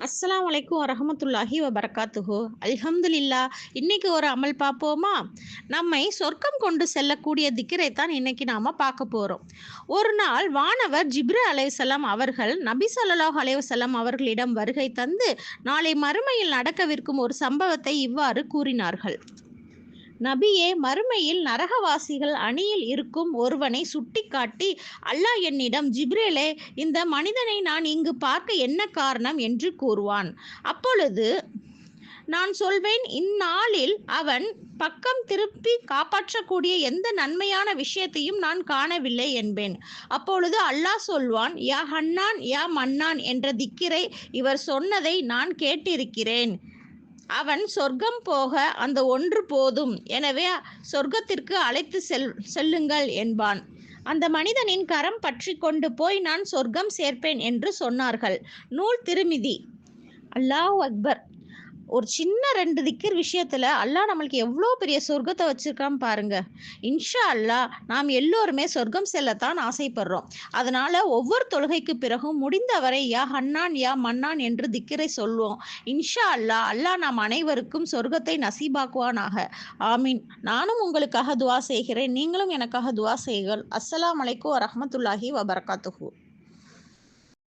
அஸ்ஸலாமு அலைக்கும் வரஹமத்துல்லாஹி வபரகாத்துஹு. அல்ஹம்துலில்லா. இன்னைக்கு ஒரு அமல் பார்ப்போமா? நம்மை சொர்க்கம் கொண்டு செல்லக்கூடிய திக்ரை தான் இன்னைக்கு நாம பார்க்க போறோம். ஒரு நாள் வானவர் ஜிப்ரீல் அலைஹிஸ்ஸலாம் அவர்கள் நபி ஸல்லல்லாஹு அலைஹி வஸல்லம் அவர்களிடம் வருகை தந்து நாளை மறுமையில் நடக்கவிருக்கும் ஒரு சம்பவத்தை இவ்வாறு கூறினார்கள். நபியே, மறுமையில் நரகவாசிகள் அணியில் இருக்கும் ஒருவனை சுட்டிக்காட்டி அல்லாஹ் என்னிடம், ஜிப்ரீலே, இந்த மனிதனை நான் இங்கு பார்க்க என்ன காரணம் என்று கூறுவான். அப்பொழுது நான் சொல்வேன், இந்நாளில் அவன் பக்கம் திருப்பி காப்பாற்றக்கூடிய எந்த நன்மையான விஷயத்தையும் நான் காணவில்லை என்பேன். அப்பொழுது அல்லாஹ் சொல்வான், யா ஹன்னான் யா மன்னான் என்ற திக்கிரை இவர் சொன்னதை நான் கேட்டிருக்கிறேன். அவன் சொர்க்கம் போக அந்த ஒன்று போதும், எனவே சொர்க்கத்திற்கு அழைத்து செல்லுங்கள் என்பான். அந்த மனிதனின் கரம் பற்றி கொண்டு போய் நான் சொர்க்கம் சேர்ப்பேன் என்று சொன்னார்கள். நூல் திருமிதி. அல்லாஹ் அக்பர். ஒரு சின்ன 2 திக்கிர் விஷயத்துல அல்லாஹ் நம்மளுக்கு எவ்வளோ பெரிய சொர்க்கத்தை வச்சிருக்கான் பாருங்க. இன்ஷா அல்லாஹ் நாம் எல்லோருமே சொர்க்கம் செல்லத்தான் ஆசைப்படுறோம். அதனால ஒவ்வொரு தொழுகைக்கு பிறகும் முடிந்தவரை யா ஹன்னான் யா மன்னான் என்று திக்கிரை சொல்வோம். இன்ஷா அல்லாஹ் அல்லாஹ் நாம் அனைவருக்கும் சொர்க்கத்தை நசீபாக்குவானாக. ஆமீன். நானும் உங்களுக்காக துவா செய்கிறேன், நீங்களும் எனக்காக துவா செய்யுங்கள். அஸ்ஸலாமு அலைக்கும் வரஹ்மத்துல்லாஹி வபரகாத்துஹு.